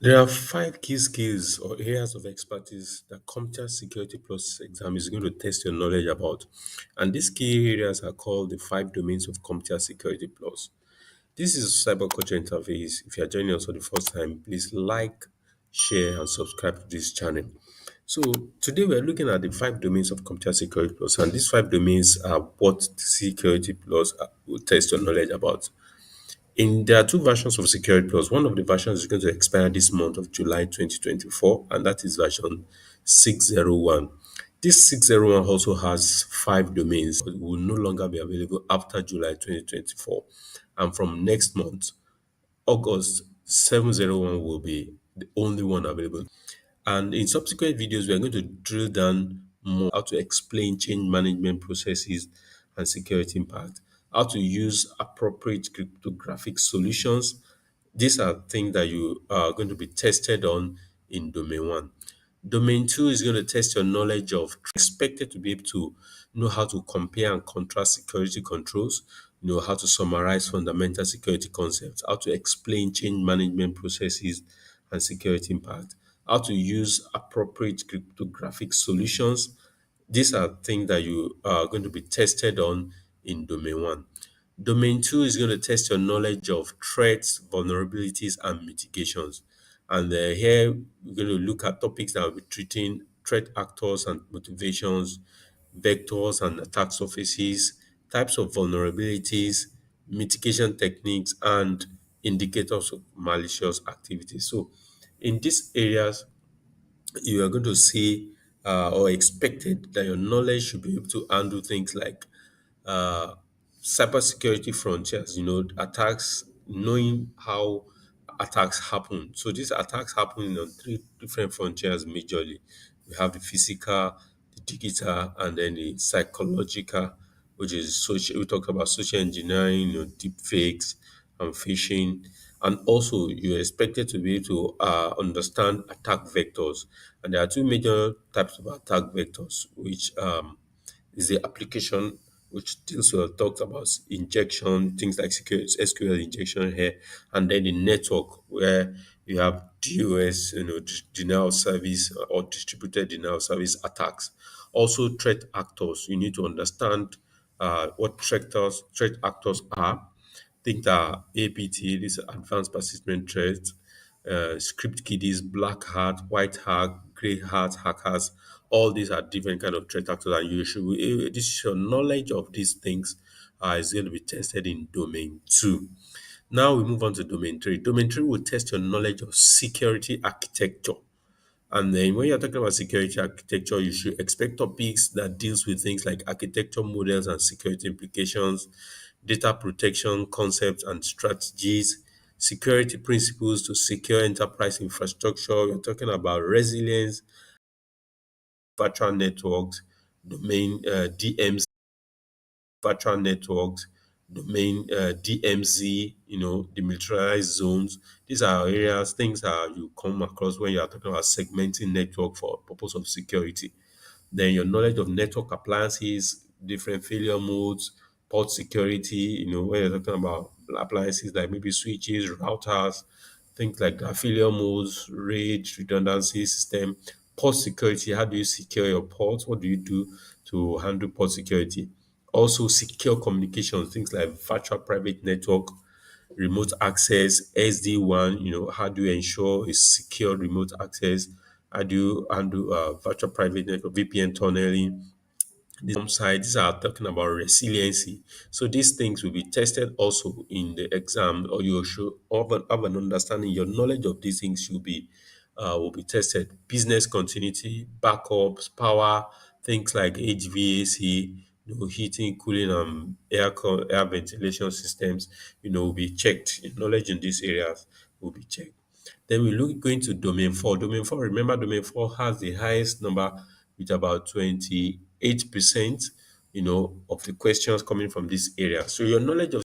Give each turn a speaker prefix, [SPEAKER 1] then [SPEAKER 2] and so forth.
[SPEAKER 1] There are five key skills or areas of expertise that CompTIA Security Plus exam is going to test your knowledge about. And these key areas are called the five domains of CompTIA Security Plus. This is Cyber Culture Interface. If you are joining us for the first time, please like, share, and subscribe to this channel. So today we are looking at the five domains of CompTIA Security Plus, and these five domains are what Security Plus will test your knowledge about. There are two versions of Security Plus. One of the versions is going to expire this month of July 2024, and that is version 601. This 601 also has five domains, but will no longer be available after July 2024. And from next month, August 701 will be the only one available. And in subsequent videos, we are going to drill down more how to explain change management processes and security impact, how to use appropriate cryptographic solutions. These are things that you are going to be tested on in domain one. Domain two is going to test your knowledge of expected to be able to know how to compare and contrast security controls, know how to summarize fundamental security concepts, how to explain change management processes and security impact, how to use appropriate cryptographic solutions. These are things that you are going to be tested on in domain one. Domain two is going to test your knowledge of threats, vulnerabilities, and mitigations. And here we're going to look at topics that will be treating threat actors and motivations, vectors and attack surfaces, types of vulnerabilities, mitigation techniques, and indicators of malicious activity. So, in these areas, you are going to see or expected that your knowledge should be able to handle things like uh, cybersecurity frontiers, attacks, knowing how attacks happen. So these attacks happen on three different frontiers majorly. We have the physical, the digital, and then the psychological, which is social. We talk about social engineering, deep fakes and phishing. And also, you're expected to be able to understand attack vectors. And there are two major types of attack vectors, which is the application which deals with talks about injection, things like SQL injection here, and then the network where you have DOS, denial of service or distributed denial of service attacks. Also, threat actors. You need to understand what threat actors are. Think that APT, this advanced persistent threat, script kiddies, black hat, white hat, gray hat hackers. All these are different kind of threat actors, and you should this is your knowledge of these things is going to be tested in domain two. Now we move on to domain three. Domain three will test your knowledge of security architecture. And then when you're talking about security architecture, you should expect topics that deals with things like architecture models and security implications, data protection concepts and strategies, security principles to secure enterprise infrastructure. We're talking about resilience, virtual networks, domain DMs, virtual networks, domain DMZ, demilitarized zones. These are areas, things that you come across when you are talking about segmenting network for purpose of security. Then your knowledge of network appliances, different failure modes, port security, when you're talking about appliances like maybe switches, routers, things like that, failure modes, RAID, redundancy system, port security. How do you secure your ports? What do you do to handle port security? Also, secure communications, things like virtual private network, remote access, SD-WAN, how do you ensure a secure remote access? How do you handle virtual private network, VPN tunneling? These are talking about resiliency. So these things will be tested also in the exam, or you should have an understanding. Your knowledge of these things will be tested. Business continuity, backups, power, things like HVAC, heating, cooling, and air ventilation systems. Will be checked. Your knowledge in these areas will be checked. Then we look going to domain four. Domain four, remember, domain four has the highest number with about 28%, of the questions coming from this area. So your knowledge of